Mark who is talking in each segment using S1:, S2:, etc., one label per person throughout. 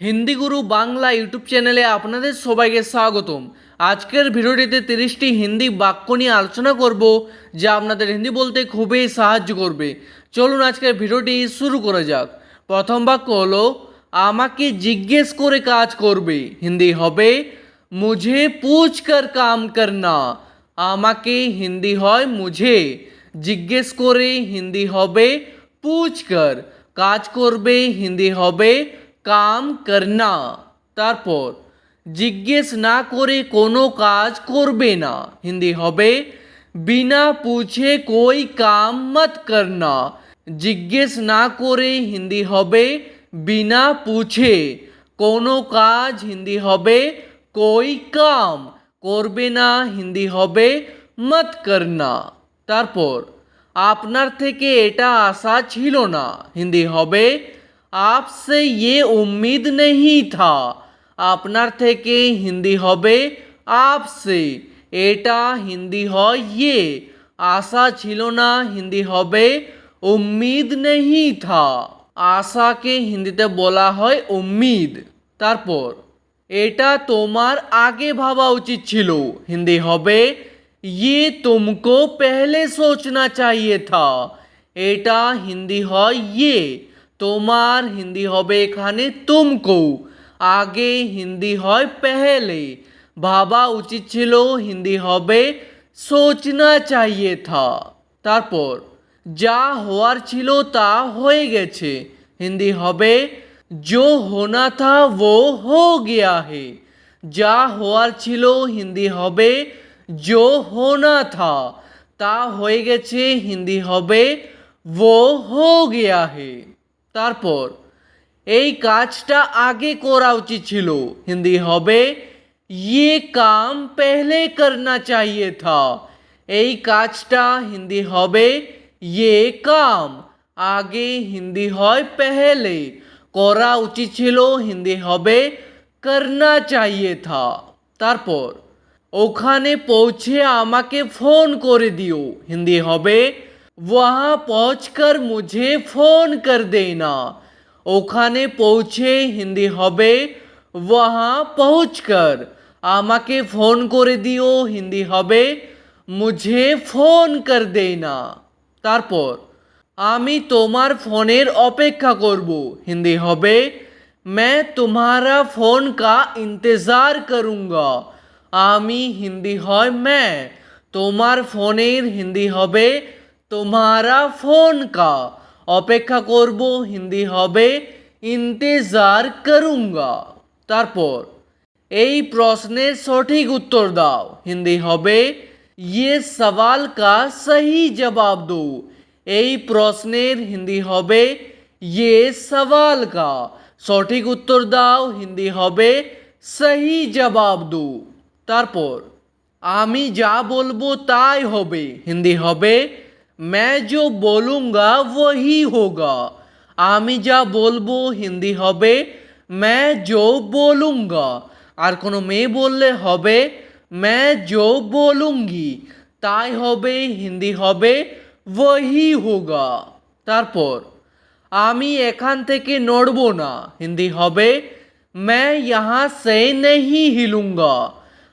S1: হিন্দি গুরু Bangla YouTube চ্যানেলে আপনাদের সবাইকে স্বাগতম। আজকের ভিডিওটিতে 30টি হিন্দি বাক্য নিয়ে আলোচনা করব, যা আপনাদের হিন্দি বলতে খুবই সাহায্য করবে। চলুন আজকের ভিডিওটি শুরু করা যাক। প্রথম বাক্য হলো আমাকে জিজ্ঞেস করে কাজ করবে। হিন্দি হবে মুঝে পুছ কর কাম করনা। আমাকে হিন্দি হয় মুঝে, জিজ্ঞেস করে হিন্দি হবে পুছ কর, কাজ করবে হিন্দি হবে কাম করনা। তারপর জিজ্ঞেস না করে কোনো কাজ করবে না, হিন্দি হবে বিনা পুছে কোই কাম মত করনা। জিজ্ঞেস না করে হিন্দি হবে বিনা পুছে, কোনো কাজ হিন্দি হবে কোই কাম, করবে না হিন্দি হবে মত করনা। তারপর আপনার থেকে এটা আশা ছিল না, হিন্দি হবে आपसे ये उम्मीद नहीं था। আপনার থেকে হিন্দি হবে आपसे, এটা হিন্দি হয় ये, আশা ছিল না হিন্দি হবে উম্মিদ নেহি থা। আশাকে হিন্দিতে বলা হয় উম্মিদ। তারপর এটা তোমার আগে ভাবা উচিত ছিল, হিন্দি হবে ये तुमको पहले सोचना चाहिए था। এটা হিন্দি হয় ये, তোমার হিন্দি হবে এখানে তুমকো, আগে হিন্দি হয় পেহলে, ভাবা উচিত ছিল হিন্দি হবে সোচনা চাইয়ে থা। তারপর যা হওয়ার ছিল তা হয়ে গেছে, হিন্দি হবে जो होना था वो हो गया है। যা হওয়ার ছিল হিন্দি হবে जो होना था, তা হয়ে গেছে হিন্দি হবে वो हो गया है। তারপর এই কাজটা আগে করা উচিত ছিল, হিন্দি হবে ये काम पहले करना चाहिए था। এই কাজটা হিন্দি হবে ये काम, আগে হিন্দি হয় पहले, করা উচিত ছিল হিন্দি হবে करना चाहिए था। তারপর ওখানে পৌঁছে আমাকে ফোন করে দিও, হিন্দি হবে वहाँ पहुँचकर मुझे फोन कर देना। ওখানে পৌঁছে হিন্দি হবে वहाँ पहुँचकर, আমাকে ফোন করে দিও হিন্দি হবে मुझे फोन कर देना। তারপর আমি তোমার ফোনের অপেক্ষা করব, হিন্দি হবে मैं तुम्हारा फोन का इंतज़ार करूँगा। আমি হিন্দি হয় मैं, তোমার ফোনের হিন্দি হবে তোমারা ফোন কা, অপেক্ষা করব হিন্দি হবে ইন্তেজার করুঙ্গা। তারপর এই প্রশ্নের সঠিক উত্তর দাও, হিন্দি হবে ये सवाल का सही जवाब दो। এই প্রশ্নের হিন্দি হবে ये सवाल का, সঠিক উত্তর দাও হিন্দি হবে সহি জবাব দো। তারপর আমি যা বলবো তাই হবে, হিন্দি হবে मैं जो बोलूँगा वही होगा। আমি যা বলবো হিন্দি হবে मैं जो बोलूँगा, আর কোনো মেয়ে বললে হবে मैं जो बोलूँगी, তাই হবে হিন্দি হবে वही होगा। তারপর আমি এখান থেকে নড়ব না, হিন্দি হবে मैं यहाँ से नहीं हिलूँगा।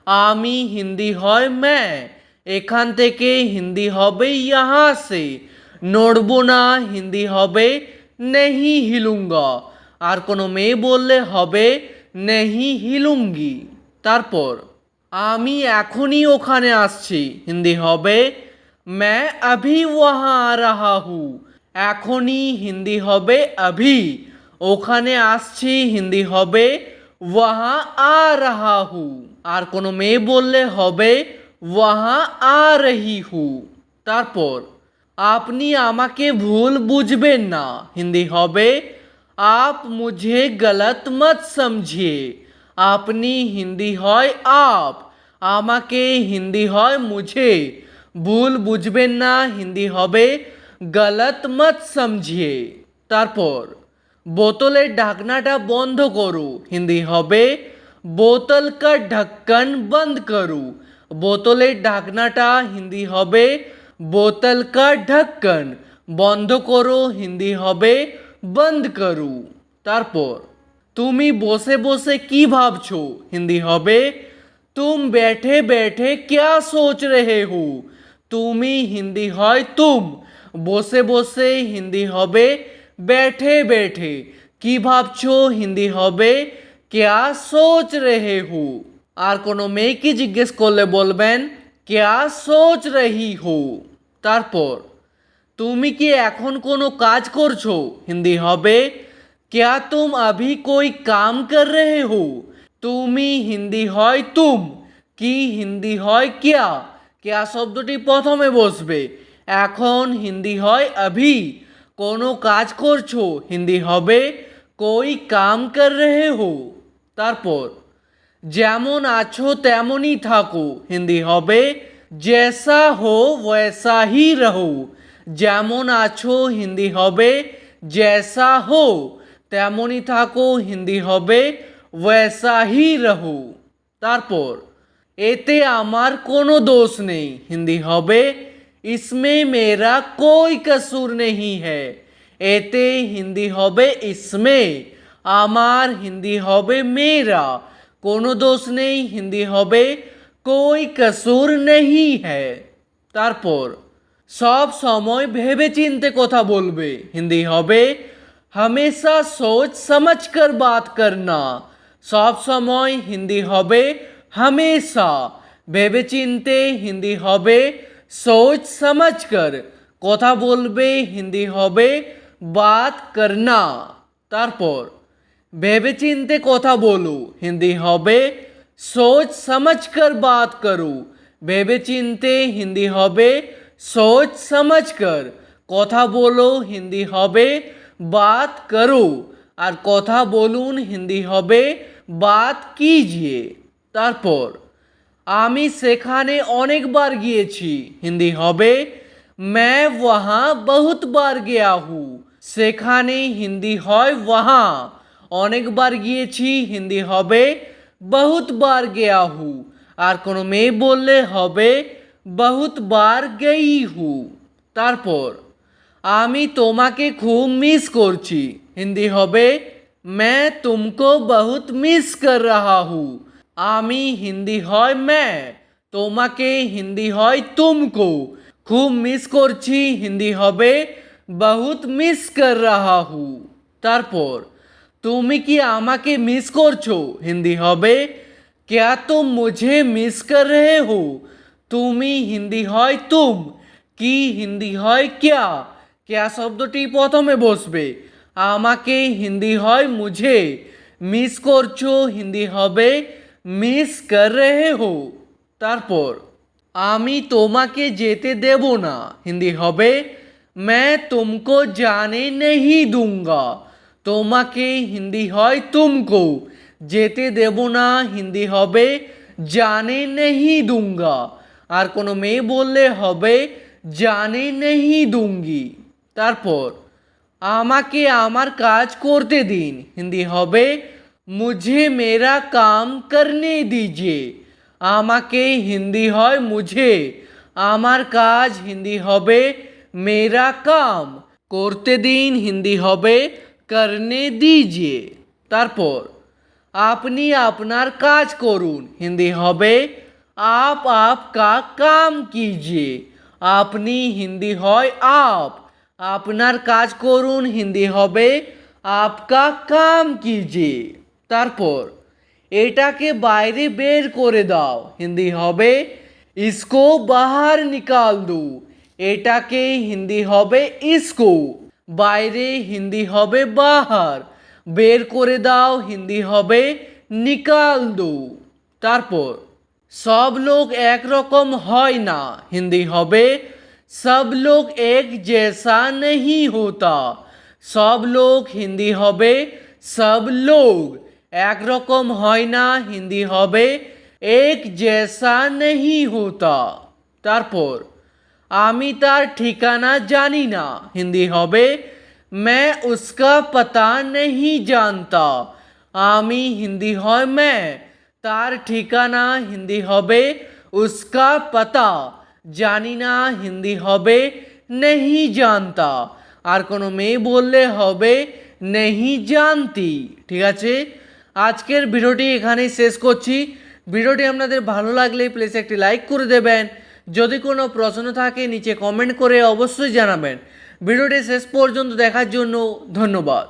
S1: আমি হিন্দি হয় मैं, এখান থেকে হিন্দি হবে यहाँ से, নড়ব না হিন্দি হবে नहीं हिलूँगा, আর কোনো মেয়ে বললে হবে नहीं हिलूँगी। তারপর আমি এখনই ওখানে আসছি, হিন্দি হবে मैं अभी वहाँ आ रहा हूँ। এখনই হিন্দি হবে अभी, ওখানে আসছি হিন্দি হবে वहाँ आ रहा हूँ, আর কোনো মেয়ে বললে হবে वहाँ आ रही हूँ। তারপর আপনি আমাকে ভুল বুঝবেন না, হিন্দি হবে आप मुझे गलत मत समझिए। আপনি হিন্দি হয় आप, আমাকে হিন্দি হয় मुझे, ভুল বুঝবেন না হিন্দি হবে गलत मत समझिए। তারপর বোতলের ঢাকনাটা বন্ধ করো, হিন্দি হবে বোতল কা ঢক্কন বন্ধ করো। বোতলের ঢাকনাটা হিন্দি হবে বোতল কা ঢক্কন, বন্ধ করো হিন্দি হবে বন্ধ করো। তারপর তুমি বসে বসে কি ভাবছো হিন্দি হবে तुम बैठे बैठे क्या सोच रहे हो তুমি হিন্দি হয় তুম বসে বসে হিন্দি হবে बैठे बैठे কি ভাবছো হিন্দি হবে क्या सोच रहे हो আর কোনো মেয়েকে জিজ্ঞেস করলে বলবেন क्या सोच रही हो তারপর তুমি কি এখন কোনো কাজ করছো হিন্দি হবে क्या तुम अभी कोई काम कर रहे हो তুমি হিন্দি হয় তুম কি হিন্দি হয় क्या क्या শব্দটি প্রথমে বসবে এখন হিন্দি হয় अभी কোনো কাজ করছো হিন্দি হবে कोई काम कर रहे हो তারপর যেমন আছো তেমনই থাকো হিন্দি হবে जैसा हो वैसा ही रहो যেমন আছো হিন্দি হবে जैसा हो তেমনই থাকো হিন্দি হবে वैसा ही रहो তারপর এতে আমার কোনো দোষ নেই হিন্দি হবে इसमें मेरा कोई कसूर नहीं है এতে হিন্দি হবে इसमें আমার হিন্দি হবে मेरा কোনো দোষ নেই হিন্দি হবে कोई कसूर नहीं है তারপর সব সময় ভেবে চিন্তে কথা বলবে হিন্দি হবে हमेशा सोच समझ कर बात करना সব সময় হিন্দি হবে हमेशा ভেবে চিনতে হিন্দি হবে सोच समझ कर কথা বলবে হিন্দি হবে बात करना তারপর ভেবে চিনতে কথা বলো হিন্দি হবে सोच समझ कर बात करो ভেবে চিনতে হিন্দি হবে सोच समझ कर কথা বলো হিন্দি হবে बात करो আর কথা বলুন হিন্দি হবে बात कीजिए তারপর আমি সেখানে অনেকবার গিয়েছি হিন্দি হবে मैं वहाँ बहुत बार गया हूँ সেখানে হিন্দি হয় वहाँ অনেকবার গিয়েছি হিন্দি হবে बहुत बार गया हूँ আর কোনো মেয়ে বললে হবে बहुत बार गई हूँ তারপর আমি তোমাকে খুব মিস করছি হিন্দি হবে मैं तुमको बहुत मिस कर रहा हूँ আমি হিন্দি হয় मैं তোমাকে হিন্দি হয় तुमको খুব মিস করছি হিন্দি হবে बहुत मिस कर रहा हूँ তারপর তুমি কি আমাকে মিস করছো হিন্দি হবে क्या तुम मुझे मिस कर रहे हो তুমি হিন্দি হয় तुम কি হিন্দি হয় क्या क्या শব্দটি প্রথমে বসবে আমাকে হিন্দি হয় मुझे মিস করছো হিন্দি হবে মিস कर रहे हो তারপর আমি তোমাকে যেতে দেব না হিন্দি হবে मैं तुमको जाने नहीं दूंगा তোমাকে হিন্দি হয় तुमको যেতে দেব না হিন্দি হবে जाने नहीं दूंगा আর কোনো মেয়ে বললে হবে जाने नहीं दूंगी তারপর আমাকে আমার কাজ করতে দিন হিন্দি হবে मुझे मेरा काम करने दीजिए আমাকে হিন্দি হয় मुझे আমার কাজ হিন্দি হবে मेरा काम করতে দিন হিন্দি হবে करने दीजिए তারপর আপনি আপনার কাজ করুন হিন্দি হবে आप आपका काम कीजिए আপনি হিন্দি হয় आप আপনার কাজ করুন হিন্দি হবে आपका काम कीजिए তারপর এটাকে বাইরে বের করে দাও হিন্দি হবে इसको बाहर निकाल दो এটাকে হিন্দি হবে इसको বাইরে হিন্দি হবে बाहर বের করে দাও হিন্দি হবে निकाल दो তারপর সব লোক একরকম হয় না হিন্দি হবে सब लोग एक जैसा नहीं होता सब लोग হিন্দি হবে सब लोग এক রকম হয় না হিন্দি হবে एक जैसा नहीं होता তারপর আমি তার ঠিকানা জানি না হিন্দি হবে मैं उसका पता नहीं जानता আমি হিন্দি হয় मैं তার ঠিকানা হিন্দি হবে उसका पता জানি না হিন্দি হবে नहीं जानता আর কোনো মেয়ে বললে হবে नहीं जानती। ঠিক আছে, আজকের ভিডিওটি এখানেই শেষ করছি। ভিডিওটি আপনাদের ভালো লাগলে প্লিজ একটি লাইক করে দেবেন। যদি কোনো প্রশ্ন থাকে নিচে কমেন্ট করে অবশ্যই জানাবেন। ভিডিওটি শেষ পর্যন্ত দেখার জন্য ধন্যবাদ।